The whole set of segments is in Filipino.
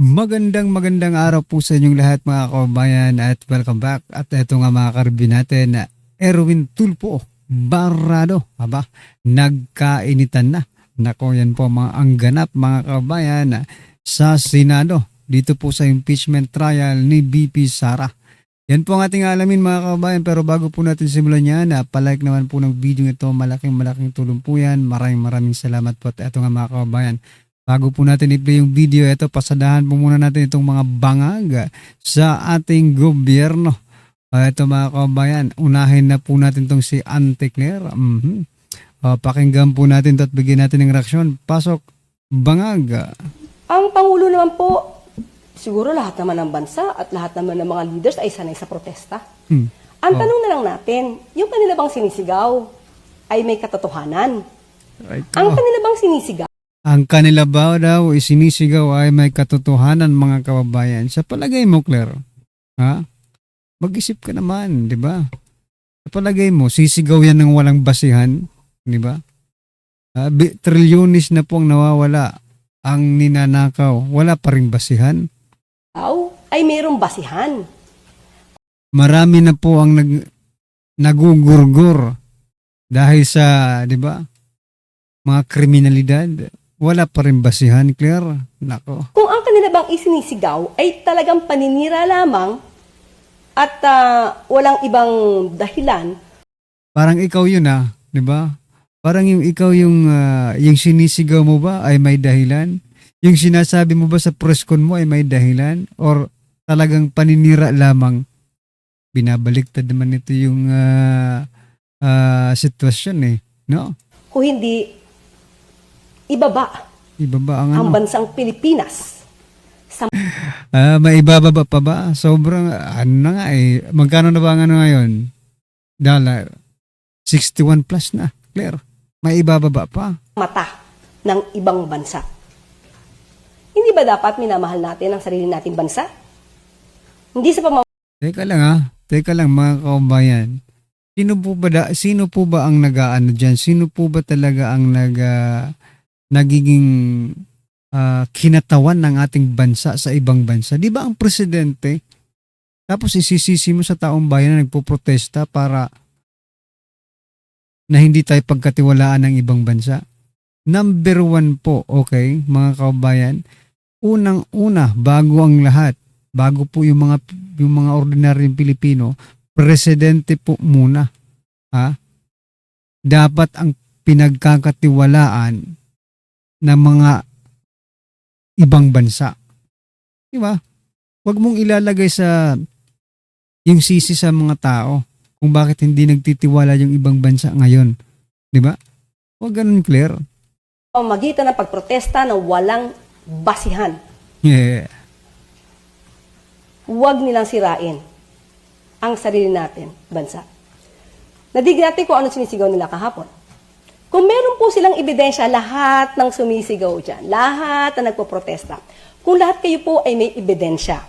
Magandang araw po sa inyong lahat mga kababayan at welcome back. At ito nga mga karibin natin na Erwin Tulfo Barrado. Aba, nagkainitan na. Nako, yan po mga ang ganap mga kababayan sa Senado. Dito po sa impeachment trial ni BP Sara. Yan po ang ating alamin mga kababayan, pero bago po natin simulan yan, palike naman po ng video ito. Malaking tulong po yan. Maraming salamat po. At ito nga mga kababayan, bago po natin i-play yung video ito, pasadahan po muna natin itong mga bangag sa ating gobyerno. Ito mga kababayan, unahin na po natin itong si Ante Claire. Pakinggan po natin ito at bigyan natin ng reaksyon. Pasok, bangag. Ang Pangulo naman po, siguro lahat naman ng bansa at lahat naman ng mga leaders ay sanay sa protesta. Ang tanong na lang natin, yung kanila bang sinisigaw ay may katotohanan? Ang kanila bang sinisigaw? Ang kanila ba daw isinisigaw ay may katotohanan mga kababayan? Sa palagay mo, Claire, ha? Mag-isip ka naman, di ba? Sa palagay mo, sisigaw yan ng walang basihan, di ba? Trilyonis na pong nawawala ang ninanakaw, wala pa ring basihan. Ay mayroong basihan. Marami na po ang nagugurgur dahil sa, di ba, mga kriminalidad. Wala pa rin basihan, Claire. Nako. Kung ang kanila bang isinisigaw ay talagang paninira lamang at walang ibang dahilan. Parang ikaw yun di ba? Parang ikaw yung sinisigaw mo ba ay may dahilan? Yung sinasabi mo ba sa press con mo ay may dahilan? Or talagang paninira lamang? Binabaliktad naman ito yung sitwasyon no? Kung hindi ibaba ang bansang Pilipinas. Maibababa pa ba? Sobrang, na nga magkano na ba ang ngayon? Dollar. 61 plus na, Claire. Maibababa pa. Mata ng ibang bansa. Hindi ba dapat minamahal natin ang sarili nating bansa? Hindi sa Teka lang mga kababayan. Sino po ba ang nag-aano dyan? Sino po ba talaga ang nagiging kinatawan ng ating bansa sa ibang bansa? Di ba ang presidente, tapos isisisi mo sa taong bayan na nagpoprotesta para na hindi tayo pagkatiwalaan ng ibang bansa? Number 1 po, okay, mga kababayan, unang-una, bago ang lahat, bago po yung mga ordinaryong Pilipino, presidente po muna. Dapat ang pinagkakatiwalaan ng mga ibang bansa. Di ba? Huwag mong ilalagay yung sisi sa mga tao kung bakit hindi nagtitiwala yung ibang bansa ngayon. Di ba? Huwag ganun, Claire. Magitan ng pagprotesta na walang basihan. Yeah. Huwag nilang sirain ang sarili natin, bansa. Nadignan natin kung ano sinisigaw nila kahapon. Kung meron po silang ebidensya, lahat ng sumisigaw dyan, lahat na nagpoprotesta, kung lahat kayo po ay may ebidensya,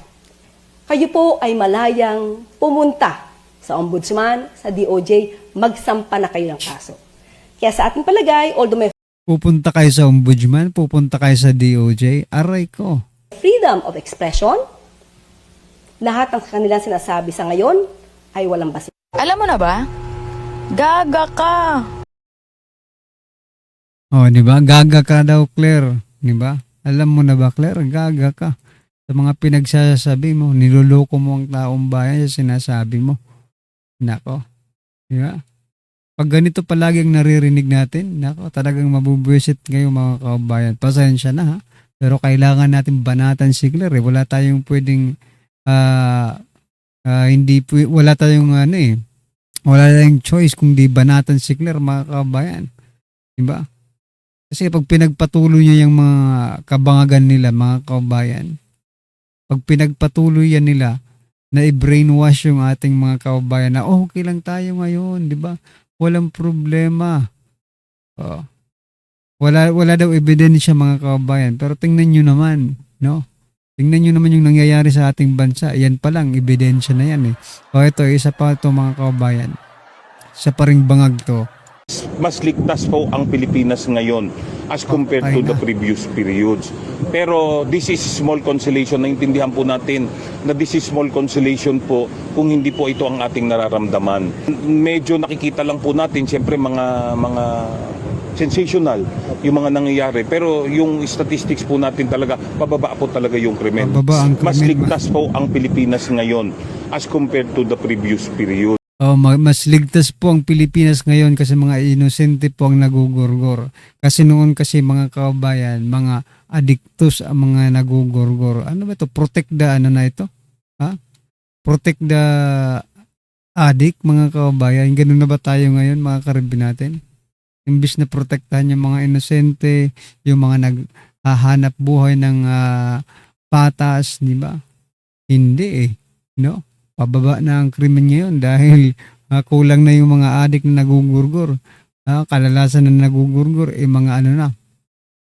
kayo po ay malayang pumunta sa Ombudsman, sa DOJ, magsampa na kayo ng kaso. Kaya sa ating palagay, although may pupunta kayo sa Ombudsman, pupunta kayo sa DOJ, aray ko. freedom of expression, lahat ng kanilang sinasabi sa ngayon ay walang basihan. Alam mo na ba? Gaga ka! Di ba? Gaga ka daw, Claire. Di ba? Alam mo na ba, Claire? Gaga ka. Sa mga pinagsasabi mo, niloloko mo ang taong bayan sa sinasabi mo. Nako. Di ba? Pag ganito palagi ang naririnig natin, nako, talagang mabubwisit ngayong mga kabayan. Pasensya na Pero kailangan natin banatan si Claire. Wala tayong pwedeng wala tayong wala tayong choice kung di banatan si Claire mga kabayan. Di ba? Kasi pag pinagpatuloy niya yung mga kabangagan nila, mga kababayan, pag pinagpatuloy yan nila na i-brainwash yung ating mga kababayan na okay lang tayo ngayon, di ba? Walang problema. Wala daw ebidensya mga kababayan. Pero tingnan nyo naman, no? Tingnan nyo naman yung nangyayari sa ating bansa. Yan pa lang, ebidensya na yan ito, isa pa ito mga kababayan. Isa pa ring bangag to. Mas ligtas po ang Pilipinas ngayon as compared to the previous periods. Pero this is small consolation. Naintindihan po natin na this is small consolation po kung hindi po ito ang ating nararamdaman. Medyo nakikita lang po natin siyempre mga sensational yung mga nangyayari. Pero yung statistics po natin talaga, pababa po talaga yung krimen. Pababa ang Mas krimen. ligtas po ang Pilipinas ngayon as compared to the previous period. Mas ligtas po ang Pilipinas ngayon kasi mga inosente po ang nagugurgor. Kasi noon kasi mga kababayan, mga adictos ang mga nagugurgor. Ano ba ito? Protect the ano na ito? Ha? Protect the addict mga kababayan. Ganun na ba tayo ngayon mga karibin natin? Imbis na protektahan yung mga inosente, yung mga naghahanap buhay ng patas, di ba? Hindi eh. No? Pababa na ang krimen ngayon dahil kulang na yung mga adik na nagugurgor. Kalalasan na nagugurgor, mga ano na,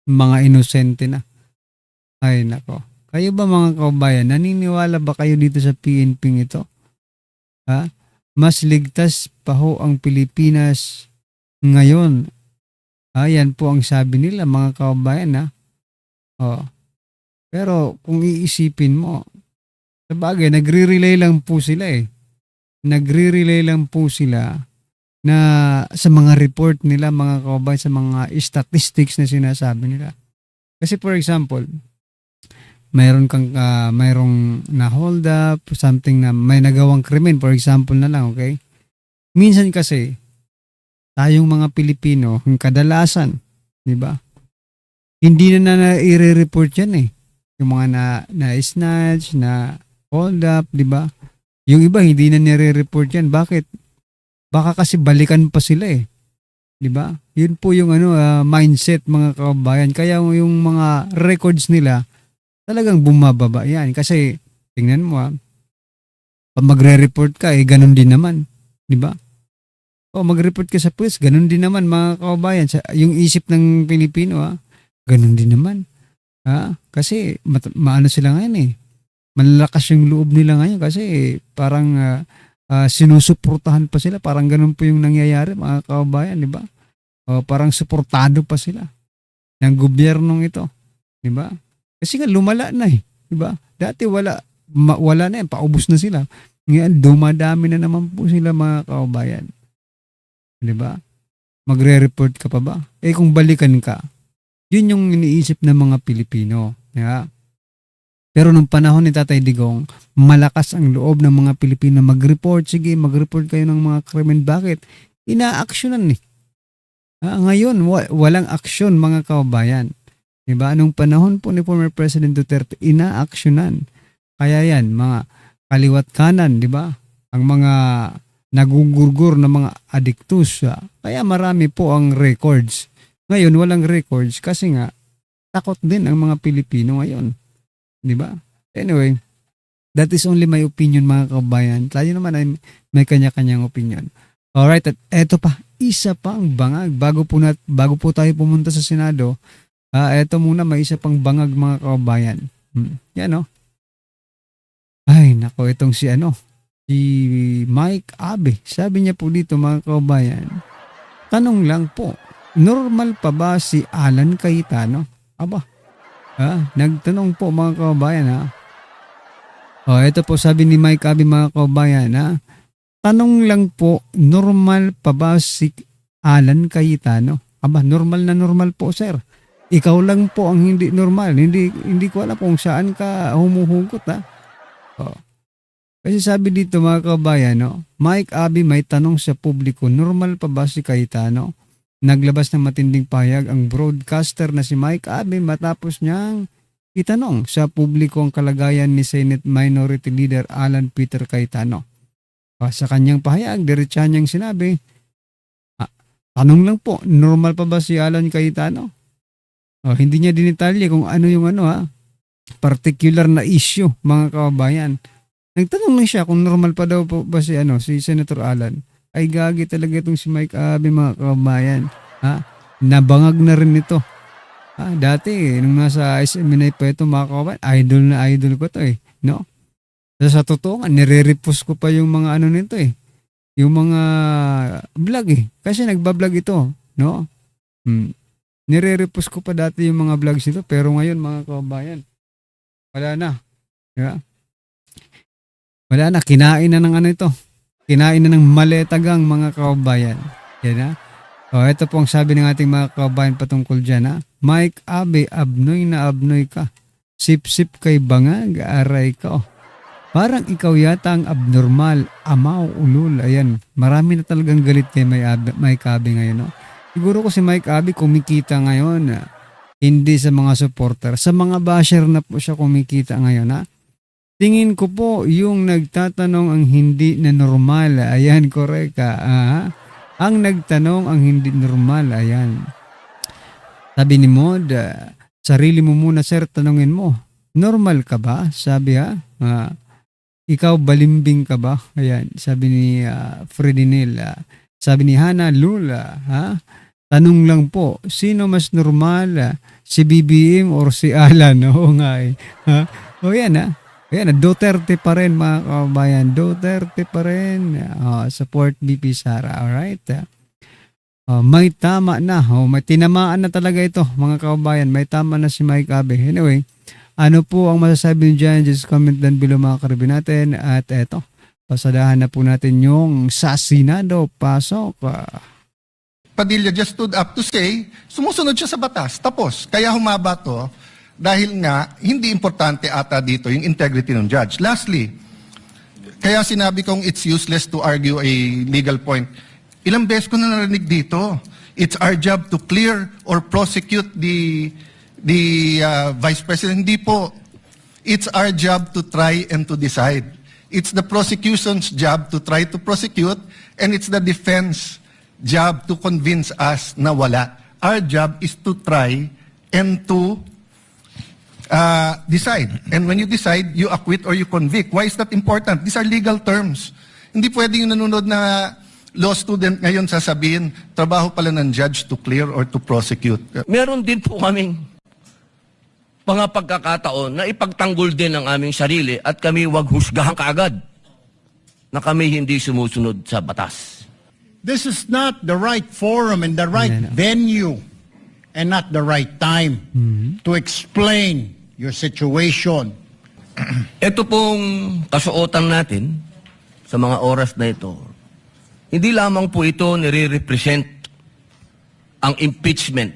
mga inosente na. Ay nako. Kayo ba mga kababayan, naniniwala ba kayo dito sa PNP ito? Mas ligtas pa ho ang Pilipinas ngayon. Yan po ang sabi nila mga kababayan. Pero kung iisipin mo, sabagay, nagre-relay lang po sila eh. Nagre-relay lang po sila na sa mga report nila mga kababayan, sa mga statistics na sinasabi nila. Kasi for example, mayroong na hold up, something na may nagawang krimen, for example na lang, okay? Minsan kasi, tayong mga Pilipino, yung kadalasan, di ba? Hindi na i-report yan eh. Yung mga na-snatch, na hold up, di ba? Yung iba hindi na nire-report yan. Bakit? Baka kasi balikan pa sila eh. Di ba? Yun po yung mindset mga kababayan. Kaya yung mga records nila talagang bumababa yan. Kasi tingnan mo pag magre-report ka ganun din naman. Di ba? O mag-report ka sa police, ganun din naman mga kababayan. Yung isip ng Pilipino ganun din naman. Kasi maano sila ngayon eh. Malalakas yung loob nila ngayon kasi parang sinusuportahan pa sila. Parang ganun po yung nangyayari mga kababayan, di ba? Parang suportado pa sila ng gobyernong ito, di ba? Kasi nga lumala na eh, di ba? Dati wala na yan, paubos na sila. Ngayon dumadami na naman po sila mga kababayan. Di ba? Magre-report ka pa ba? Kung balikan ka, yun yung iniisip ng mga Pilipino. Yeah. Pero nung panahon ni Tatay Digong, malakas ang loob ng mga Pilipino mag-report. Sige, mag-report kayo ng mga krimen. Bakit? Ina-actionan eh. Ngayon, walang aksyon mga kababayan. Diba? Nung panahon po ni former President Duterte, ina-actionan. Kaya yan, mga kaliwat kanan, diba? Ang mga nagugurgur na mga adiktus. Kaya marami po ang records. Ngayon, walang records kasi nga, takot din ang mga Pilipino ngayon. Diba? Anyway, that is only my opinion mga kabayan. Tayo naman ay may kanya-kanyang opinion. Alright, at eto pa, isa pang bangag. Bago po tayo pumunta sa Senado, eto muna may isa pang bangag mga kabayan. Yan Ay, nako, itong si Mike Abe. Sabi niya po dito mga kabayan, tanong lang po, normal pa ba si Alan Cayetano? Aba, nagtanong po mga kababayan ito po sabi ni Mike Abe mga kababayan tanong lang po, normal pa ba si Alan Cayetano? Aba, normal na normal po sir. Ikaw lang po ang hindi normal. Hindi ko alam kung saan ka humuhugot Kasi sabi dito mga kababayan Mike Abe may tanong sa publiko, normal pa ba si Cayetano? Naglabas ng matinding pahayag ang broadcaster na si Mike Abe matapos niyang itanong sa publiko ang kalagayan ni Senate Minority Leader Alan Peter Cayetano. Sa kanyang pahayag, diretsahan niyang sinabi, tanong lang po, normal pa ba si Alan Cayetano? Hindi niya dinitalye kung ano yung particular na issue mga kababayan. Nagtanong lang siya kung normal pa daw po ba si Senator Alan. Ay gagi talaga itong si Mike Abe mga kababayan. Nabangag na rin ito. Dati nung nasa SMNI pa ito mga kababayan, idol ko to no? Sa totoo nga, nire-repost ko pa yung mga nito yung mga vlog eh. Kasi nagbablog ito, no? Nire-repost ko pa dati yung mga vlogs ito, pero ngayon mga kababayan, wala na. Diba? Wala na, kinain na ng ano ito. Kinain na ng maletagang mga kababayan. Yan na. O, ito po ang sabi ng ating mga kababayan patungkol dyan, ha? Mike Abe, abnoy na abnoy ka. Sip-sip kay bangag, aray ka. Oh. Parang ikaw yata ang abnormal, amaw, ulul. Ayan, marami na talagang galit kay Mike Abe ngayon, no? Siguro ko si Mike Abe kumikita ngayon, hindi sa mga supporter. Sa mga basher na po siya kumikita ngayon, ha? Tingin ko po yung nagtatanong ang hindi na normal. Ayan, correct ka. Ang nagtanong ang hindi normal. Ayan. Sabi ni Mod, sarili mo muna sir, tanongin mo. Normal ka ba? Sabi ha. Ikaw balimbing ka ba? Ayan. Sabi ni Fredinil. Sabi ni Hana Lula. Tanong lang po, sino mas normal? Si BBM or si Alan? Oo nga eh. O yan ha. Ayan, Duterte pa rin mga kababayan. Duterte pa rin. Support BP Sara. Alright. May tama na. May tinamaan na talaga ito mga kababayan. May tama na si Mike Abe. Anyway, ano po ang masasabi nyo dyan? Just comment down below mga karibin natin. At eto, pasadahan na po natin yung sa Senado. Pasok. Padilla just stood up to say, sumusunod siya sa batas. Tapos, kaya humaba to. Dahil nga, hindi importante ata dito yung integrity ng judge. Lastly, kaya sinabi kong it's useless to argue a legal point. Ilang beses ko na narinig dito. It's our job to clear or prosecute the Vice President. Hindi po. It's our job to try and to decide. It's the prosecution's job to try to prosecute, and it's the defense job to convince us na wala. Our job is to try and to decide. And when you decide, you acquit or you convict. Why is that important? These are legal terms. Hindi pwede yung nanonood na law student ngayon sasabihin, trabaho pala ng judge to clear or to prosecute. Meron din po kaming mga pagkakataon na ipagtanggol din ang aming sarili at kami wag husgahan kaagad na kami hindi sumusunod sa batas. This is not the right forum and the right venue and not the right time to explain your situation. Ito pong kasuotan natin sa mga oras na ito, hindi lamang po ito nire-represent ang impeachment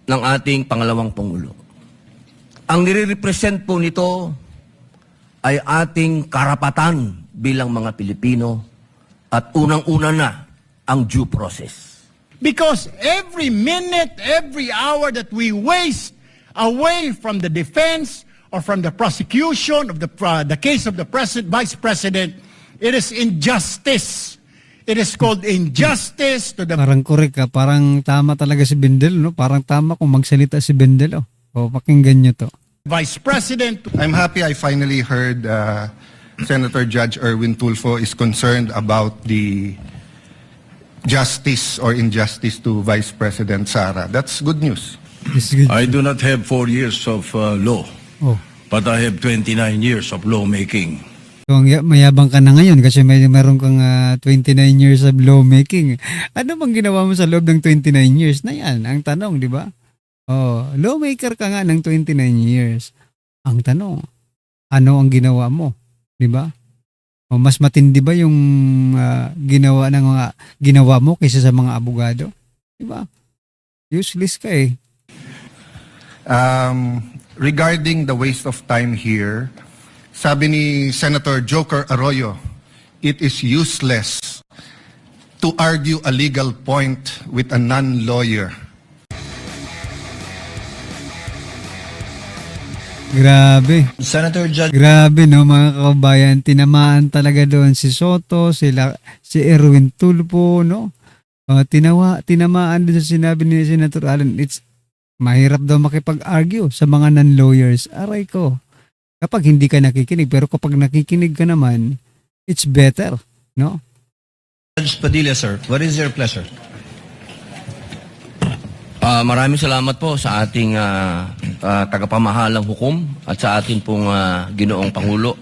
ng ating pangalawang Pangulo. Ang nire-represent po nito ay ating karapatan bilang mga Pilipino at unang-una na ang due process. Because every minute, every hour that we waste away from the defense or from the prosecution of the case of the Vice President, it is injustice. It is called injustice to the... Parang correct ka. Parang tama talaga si Bendel, no? Parang tama kung magsalita si Bendel, oh. O, pakinggan nyo to. Vice President. I'm happy I finally heard Senator Judge Erwin Tulfo is concerned about the justice or injustice to Vice President Sara. That's good news. This is good. I do not have 4 years of law, Oh. but I have 29 years of lawmaking. So, mayabang ka na ngayon kasi meron kang 29 years of lawmaking. Ano bang ginawa mo sa loob ng 29 years na yan? Ang tanong, di ba? Oh, lawmaker ka nga ng 29 years. Ang tanong, ano ang ginawa mo? Di ba? O mas matindi ba yung ginawa mo kaysa sa mga abogado? Di ba? Useless ka eh. Regarding the waste of time here, sabi ni Senator Joker Arroyo, it is useless to argue a legal point with a non-lawyer. Grabe. Senator Judge Grabe no mga kababayan, tinamaan talaga doon si Soto, si Erwin Tulfo, no? Tinamaan doon sa sinabi ni Senator Alan, it's mahirap daw makipag-argue sa mga non-lawyers. Aray ko. Kapag hindi ka nakikinig, pero kapag nakikinig ka naman, it's better, no? Padilla, sir, what is your pleasure? Maraming salamat po sa ating tagapamahalang hukom at sa ating pong Ginoong Pangulo.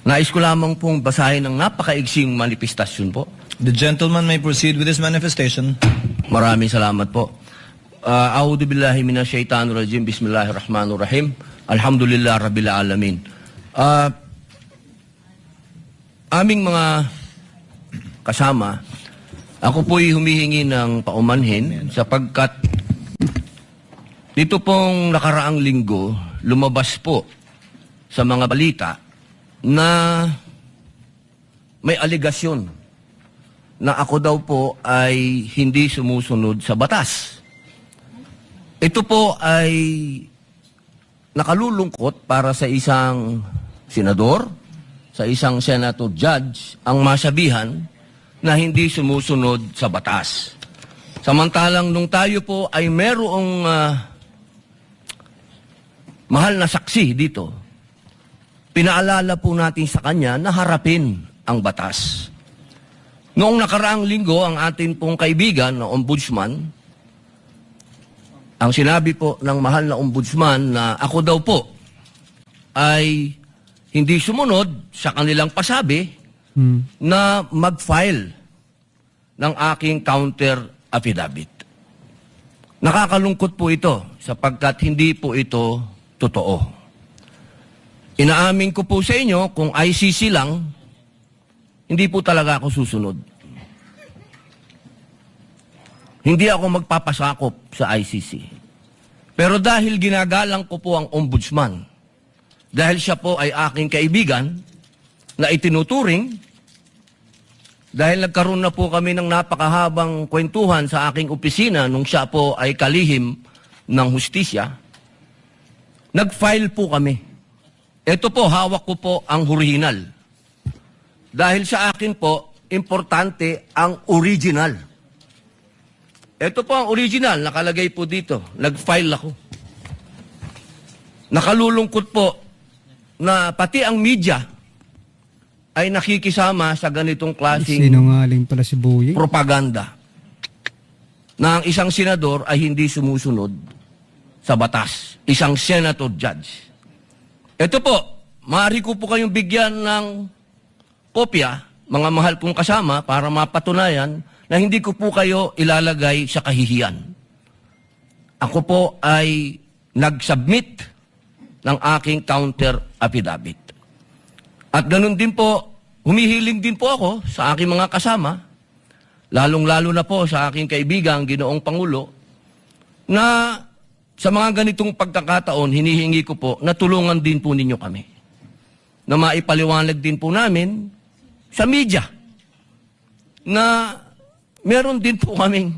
Nais ko lamang pong basahin ng napakaigsing manifestasyon po The gentleman may proceed with his manifestation. Maraming salamat po. A'udhu billahi minash shaitanir rajim. Bismillahirrahmanirrahim. Alhamdulillah rabbil alamin. Aming mga kasama, ako po'y humihingi ng paumanhin sapagkat dito pong nakaraang linggo, lumabas po sa mga balita na may aligasyon na ako daw po ay hindi sumusunod sa batas. Ito po ay nakalulungkot para sa isang senador, sa isang senator judge, ang masabihan na hindi sumusunod sa batas. Samantalang nung tayo po ay merong mahal na saksi dito, pinaalala po natin sa kanya na harapin ang batas. Noong nakaraang linggo, ang atin pong kaibigan na ombudsman, ang sinabi po ng mahal na ombudsman na ako daw po ay hindi sumunod sa kanilang pasabi na mag-file ng aking counter affidavit. Nakakalungkot po ito sapagkat hindi po ito totoo. Inaamin ko po sa inyo kung ICC lang, hindi po talaga ako susunod. Hindi ako magpapasakop sa ICC. Pero dahil ginagalang ko po ang ombudsman, dahil siya po ay aking kaibigan na itinuturing, dahil nagkaroon na po kami ng napakahabang kwentuhan sa aking opisina nung siya po ay kalihim ng hustisya, nag-file po kami. Ito po, hawak ko po ang original. Dahil sa akin po, importante ang original. Ito po ang original, nakalagay po dito. Nag-file ako. Nakalulungkot po na pati ang media ay nakikisama sa ganitong klaseng Sinungaling pala si Boying. propaganda na ang isang senador ay hindi sumusunod sa batas. Isang senator judge. Ito po, maaari ko po kayong bigyan ng kopya, mga mahal kong kasama, para mapatunayan na hindi ko po kayo ilalagay sa kahihiyan. Ako po ay nag-submit ng aking counter affidavit. At ganun din po, humihiling din po ako sa aking mga kasama, lalong-lalo na po sa aking kaibigang Ginoong Pangulo, na sa mga ganitong pagkakataon, hinihingi ko po na tulungan din po ninyo kami. Na maipaliwanag din po namin sa media na meron din po kaming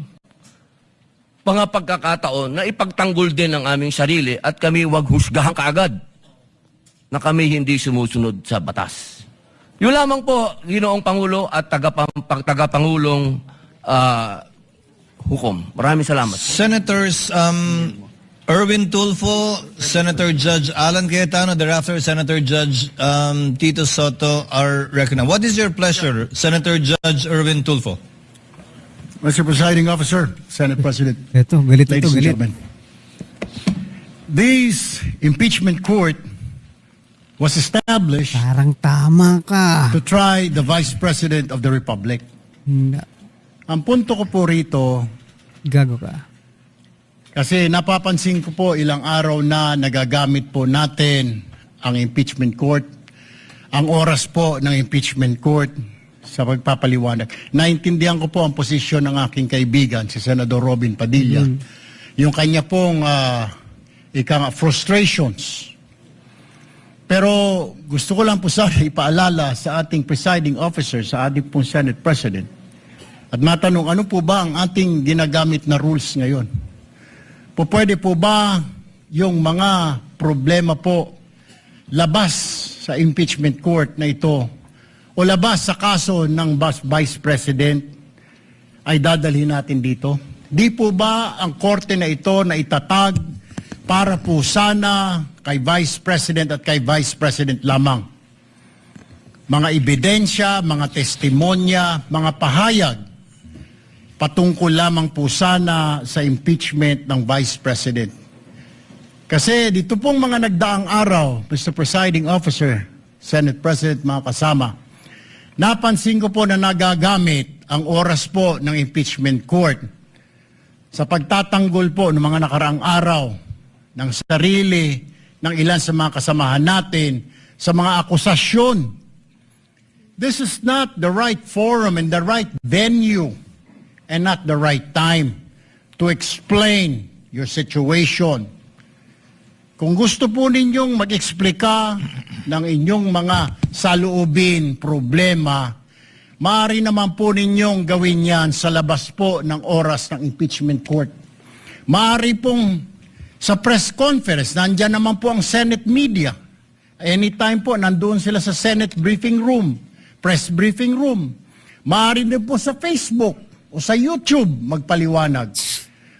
mga pagkakataon na ipagtanggol din ang aming sarili at kami wag husgahan kaagad na kami hindi sumusunod sa batas. Yun lamang po, Ginoong Pangulo at tagapangulong hukom. Maraming salamat. Senators Erwin Tulfo, Senator Judge Alan Cayetano, thereafter Senator Judge Tito Soto are recognized. What is your pleasure, Senator Judge Erwin Tulfo? Mr. Presiding Officer, Senate President, Ito, galit ito, ladies and galit. gentlemen. This impeachment court was established Parang tama ka. to try the Vice President of the Republic. Ang punto ko po rito, Gago ka. kasi napapansin ko po ilang araw na nagagamit po natin ang impeachment court, ang oras po ng impeachment court sa pagpapaliwanag. Naintindihan ko po ang posisyon ng aking kaibigan, si Senador Robin Padilla. Yung kanya pong frustrations. Pero gusto ko lang po sana ipaalala sa ating presiding officer, sa ating pong Senate President, at matanong, ano po ba ang ating ginagamit na rules ngayon? Pwede po ba yung mga problema po labas sa impeachment court na ito o labas sa kaso ng Vice President ay dadalhin natin dito? Di po ba ang korte na ito na itatag para po sana kay Vice President at kay Vice President lamang? Mga ebidensya, mga testimonya, mga pahayag patungkol lamang po sana sa impeachment ng Vice President. Kasi dito pong mga nagdaang araw, Mr. Presiding Officer, Senate President, mga kasama, napansin ko po na nagagamit ang oras po ng impeachment court sa pagtatanggol po ng mga nakaraang araw ng sarili ng ilan sa mga kasamahan natin sa mga akusasyon. This is not the right forum and the right venue and not the right time to explain your situation. Kung gusto po ninyong mag-eksplika ng inyong mga saloobin, problema, maaari naman po ninyong gawin yan sa labas po ng oras ng impeachment court. Maaari pong sa press conference, nandyan naman po ang Senate media. Anytime po, nandoon sila sa Senate briefing room, press briefing room. Maaari din po sa Facebook o sa YouTube magpaliwanag.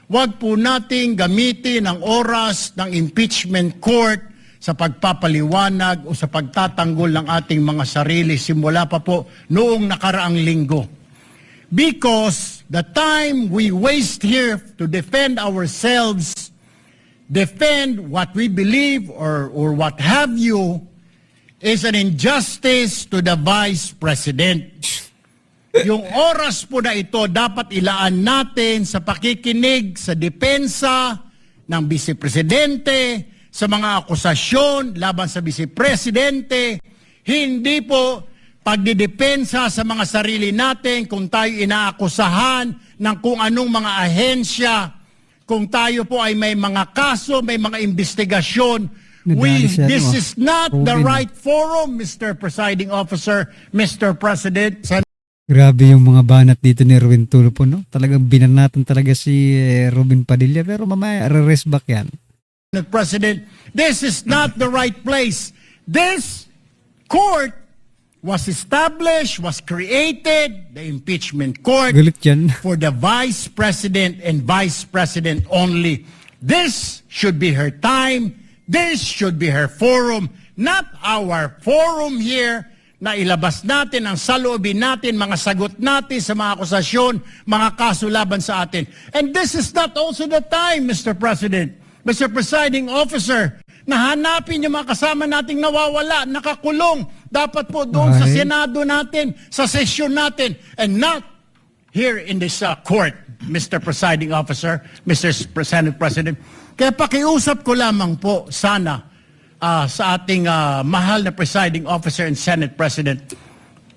Huwag po nating gamitin ang oras ng impeachment court sa pagpapaliwanag o sa pagtatanggol ng ating mga sarili simula pa po noong nakaraang linggo. Because the time we waste here to defend ourselves, defend what we believe or what have you, is an injustice to the Vice President. Yung oras po na ito dapat ilaan natin sa pakikinig sa depensa ng Vice Presidente, sa mga akusasyon laban sa Vice Presidente, hindi po pagdidepensa sa mga sarili natin kung tayo inaakusahan ng kung anong mga ahensya, kung tayo po ay may mga kaso, may mga investigasyon. This is not the right forum, Mr. Presiding Officer, Mr. President. Grabe yung mga banat dito ni Erwin Tulfo, no? Talagang binanatan talaga si Robin Padilla, pero mamaya re-rest back yan. President, this is not the right place. This court was established, was created, the impeachment court, Galit yan. for the Vice President and Vice President only. This should be her time. This should be her forum, not our forum here na ilabas natin ang saloobin natin, mga sagot natin sa mga akusasyon, mga kaso laban sa atin. And this is not also the time, Mr. President, Mr. Presiding Officer, na hanapin yung mga kasama nating nawawala, nakakulong. Dapat po doon sa Senado natin, sa sesyon natin, and not here in this court, Mr. Presiding Officer, Mr. Senate President. Kaya pakiusap ko lamang po sana sa ating mahal na Presiding Officer and Senate President,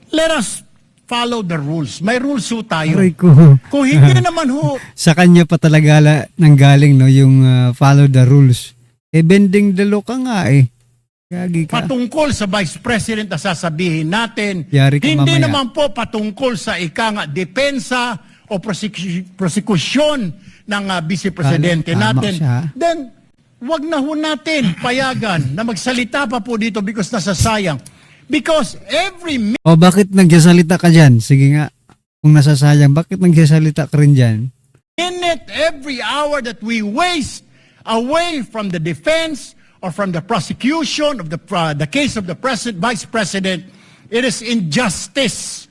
let us follow the rules. May rules ho tayo. Aray ko. Kung hindi naman ho, Sa kanya pa talaga nanggaling, no, yung follow the rules. Bending the law ka nga eh. Gagi ka. patungkol sa Vice President na sasabihin natin, Yari ka hindi mamaya. naman po patungkol sa depensa o prosekusyon ng Vice Presidente Tama natin, siya. then wag na ho natin payagan na magsalita pa po dito because nasasayang. Because every O bakit nagsasalita ka dyan? Sige nga. Kung nasasayang, bakit nagsasalita ka rin dyan? minute, every hour that we waste away from the defense or from the prosecution of the case of the Vice President, it is injustice.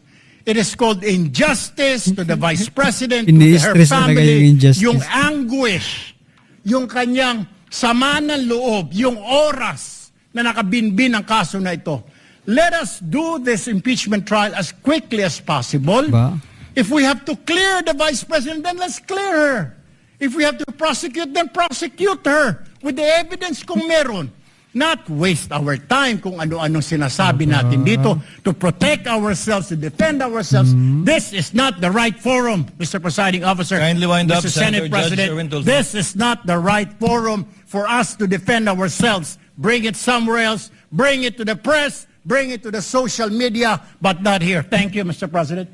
It is called injustice to the Vice President, to her Ini-stress talaga yung family, injustice. yung anguish, yung kanyang sama ng loob, yung oras na nakabinbin ang kaso na ito. Let us do this impeachment trial as quickly as possible. Ba? If we have to clear the Vice President, then let's clear her. If we have to prosecute, then prosecute her with the evidence kung meron. Not waste our time kung ano-anong sinasabi natin dito to protect ourselves, to defend ourselves. This is not the right forum, Mr. Presiding Officer. Kindly wind up, Mr. Senator Senate Judge President. Erwin Tulfo. This is not the right forum for us to defend ourselves. Bring it somewhere else. Bring it to the press. Bring it to the social media, but not here. Thank you, Mr. President.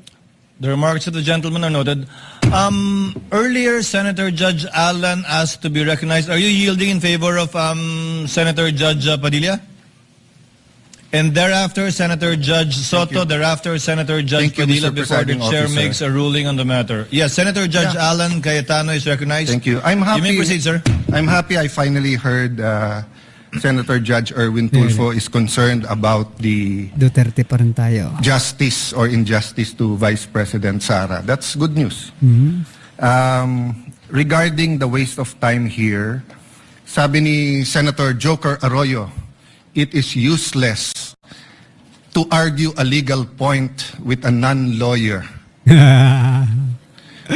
The remarks of the gentleman are noted. Earlier, Senator Judge Alan asked to be recognized. Are you yielding in favor of Senator Judge Padilla? And thereafter, Senator Judge Soto. Thereafter, Senator Judge Thank you, Padilla Mr. before the Presiding chair Officer. makes a ruling on the matter. Yes, Senator Judge Alan Cayetano is recognized. Thank you. I'm happy. You may proceed, sir. I'm happy I finally heard Senator Judge Erwin Tulfo is concerned about the Duterte pa rin tayo. justice or injustice to Vice President Sara. That's good news. Regarding the waste of time here, sabi ni Senator Joker Arroyo, it is useless to argue a legal point with a non-lawyer.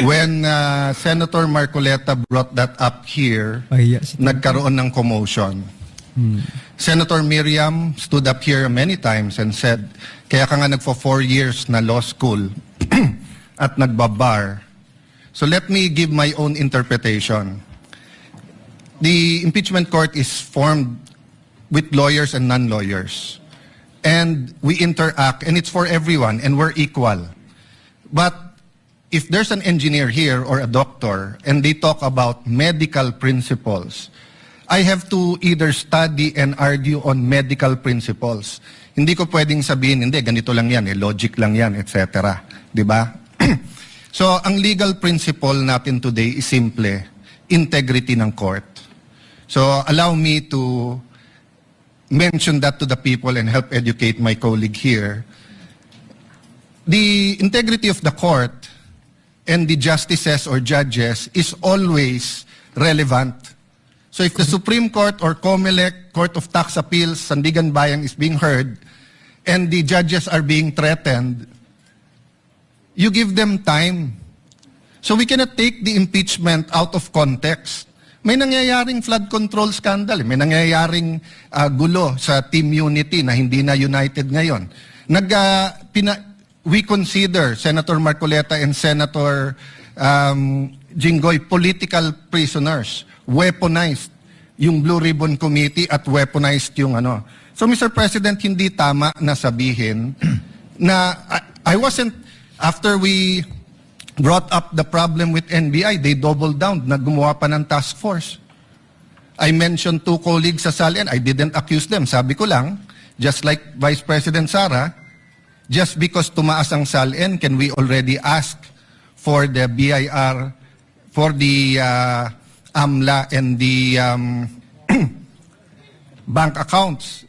When Senator Marcoleta brought that up here, Pahiya si nagkaroon ng commotion. Senator Miriam stood up here many times and said, kaya ka nga nagfo 4 years na law school at nagbabar. So let me give my own interpretation. The impeachment court is formed with lawyers and non-lawyers. And we interact, and it's for everyone, and we're equal. But if there's an engineer here or a doctor, and they talk about medical principles, I have to either study and argue on medical principles. Hindi ko pwedeng sabihin, hindi, ganito lang yan, logic lang yan, etc. Diba? So, ang legal principle natin today is simple, integrity ng court. So, allow me to mention that to the people and help educate my colleague here. The integrity of the court and the justices or judges is always relevant. So if the Supreme Court or COMELEC, Court of Tax Appeals, Sandigan Bayan is being heard and the judges are being threatened, you give them time. So we cannot take the impeachment out of context. May nangyayaring flood control scandal, may nangyayaring gulo sa Team Unity na hindi na united ngayon. We consider Senator Marcoleta and Senator Jinggoy political prisoners, weaponized yung Blue Ribbon Committee at weaponized yung ano. So Mr. President, hindi tama na sabihin na I wasn't, after we brought up the problem with NBI, they doubled down, naggumawa pa ng task force. I mentioned 2 colleagues sa SALN, I didn't accuse them. Sabi ko lang, just like Vice President Sara, just because tumaas ang SALN, can we already ask for the BIR, for the AMLA and the bank accounts?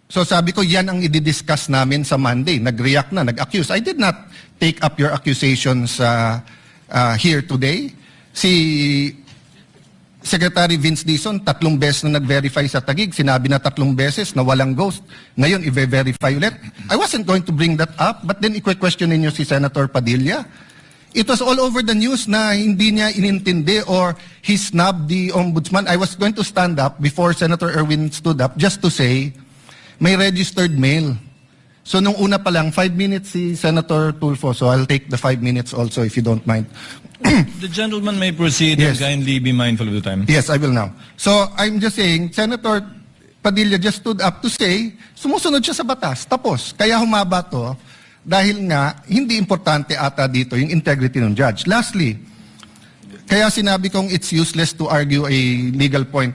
So sabi ko, yan ang i-discuss namin sa Monday. Nag-react na, nag-accuse. I did not take up your accusations here today. Si Secretary Vince Dizon, 3 beses na nag-verify sa Taguig. Sinabi na 3 beses na walang ghost. Ngayon, i-verify ulit. I wasn't going to bring that up, but then i-question ninyo si Senator Padilla. It was all over the news na hindi niya inintindi or he snubbed the ombudsman. I was going to stand up before Senator Erwin stood up just to say, may registered mail. So nung una pa lang, 5 minutes si Senator Tulfo. So I'll take the 5 minutes also if you don't mind. The gentleman may proceed Yes. and kindly be mindful of the time. Yes, I will now. So I'm just saying, Senator Padilla just stood up to say, sumusunod siya sa batas. Tapos, kaya humaba to dahil nga, hindi importante ata dito yung integrity ng judge. Lastly, kaya sinabi kong it's useless to argue a legal point.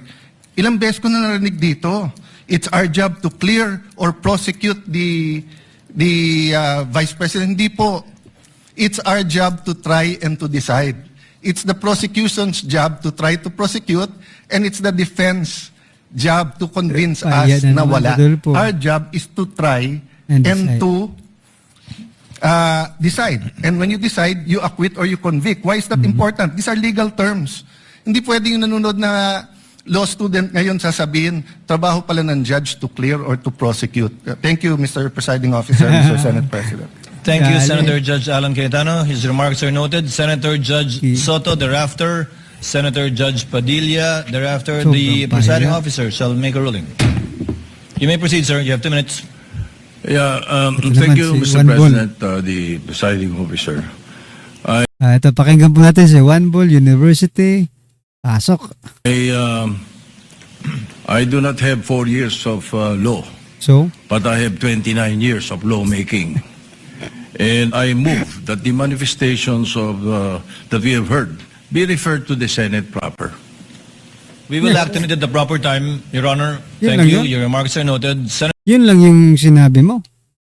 Ilang beses ko na narinig dito. It's our job to clear or prosecute the Vice President. Hindi po. It's our job to try and to decide. It's the prosecution's job to try to prosecute, and it's the defense job to convince us Yan na naman, wala. Rodolfo. Our job is to try And and decide. to decide. And when you decide, you acquit or you convict. Why is that important? These are legal terms. Hindi pwedeng yung nanonood na law student ngayon sasabihin, trabaho pala ng judge to clear or to prosecute. Thank you, Mr. Presiding Officer, Mr. Senate President. Thank you, Dale. Senator Judge Alan Cayetano. His remarks are noted. Senator Judge Soto, thereafter, Senator Judge Padilla, thereafter, the Sobrang presiding pahiya. officer shall make a ruling. You may proceed, sir. You have 2 minutes. Yeah, Ito naman thank you, si Mr. Juan Bol. President, the presiding officer. Ito, pakinggan po natin si Juan Bol University. Pasok. I do not have 4 years of law, So, but I have 29 years of lawmaking. And I move that the manifestations of that we have heard be referred to the Senate proper. We will act on it at the proper time, Your Honor. Yun Thank lang you. yun. Your remarks are noted. yun lang yung sinabi mo.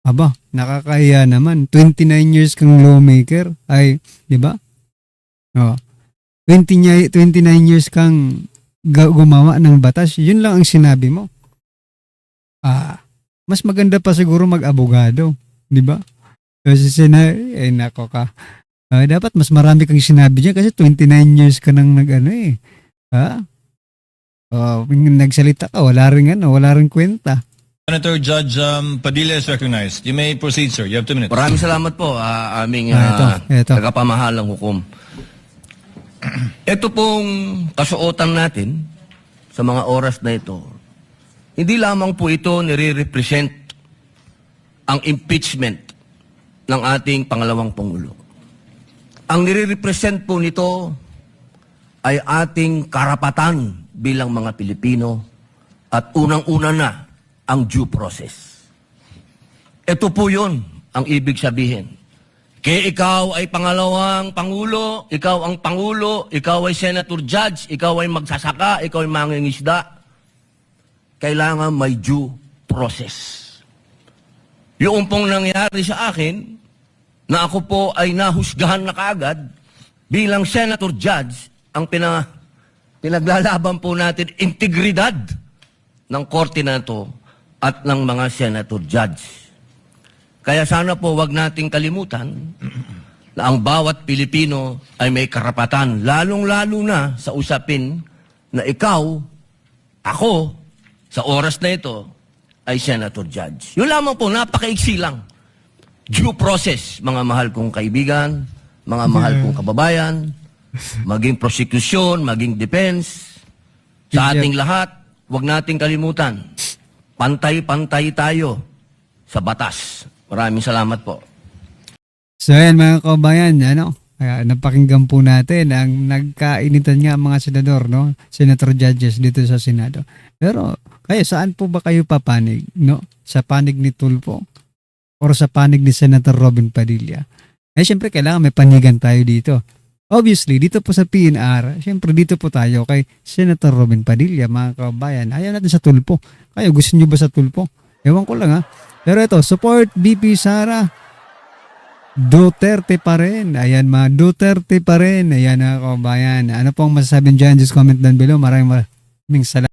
Aba, nakakahiya naman. 29 years kang lawmaker. Ay, di ba? Oh. 29 years kang gumawa ng batas. Yun lang ang sinabi mo. Mas maganda pa siguro mag-abogado. Di ba? Kasi ay nako ka. Dapat mas marami kang sinabi dyan kasi 29 years ka nang nag-ano eh. Nagsalita ka, wala ring kwenta. Senator Judge Padilla is recognized. You may proceed, sir. You have 2 minutes. Maraming salamat po, aming Ito. tagapamahalang hukom. Ito pong kasuotan natin sa mga oras na ito, hindi lamang po ito nire-represent ang impeachment ng ating pangalawang Pangulo. Ang nire-represent po nito ay ating karapatan bilang mga Pilipino at unang-una na ang due process. Ito po yun ang ibig sabihin. Kaya ikaw ay pangalawang Pangulo, ikaw ang Pangulo, ikaw ay Senator Judge, ikaw ay magsasaka, ikaw ay mangingisda, kailangan may due process. Yung pong nangyari sa akin, na ako po ay nahusgahan na kaagad, bilang Senator Judge, ang pinaglalaban po natin, integridad ng korte na ito at ng mga Senator Judge. Kaya sana po wag nating kalimutan na ang bawat Pilipino ay may karapatan, lalong-lalo na sa usapin na ikaw, ako, sa oras na ito, ay Senator Judge. Yun lamang po, napakaiksi lang. Due process, mga mahal kong kaibigan, mga mahal kong kababayan, maging prosecution, maging defense, sa ating lahat, wag nating kalimutan, pantay-pantay tayo sa batas. Maraming salamat po. So yan mga kabayan, napakinggan po natin ang nagkainitan nga mga senador, no? Senator judges dito sa Senado. Pero kaya saan po ba kayo papanig, no? Sa panig ni Tulfo or sa panig ni Senator Robin Padilla? Siyempre kailangan may panigan tayo dito. Obviously, dito po sa PNR, siyempre dito po tayo kay Senator Robin Padilla, mga kabayan. Ayaw natin sa Tulfo. Kayo, gusto nyo ba sa Tulfo? Ewan ko lang ha. Pero ito, support VP Sara. Duterte pa rin. Ayan mga Duterte pa rin. Ayan mga kabayan. Ano pong masasabi dyan? Just comment down below. Maraming salamat.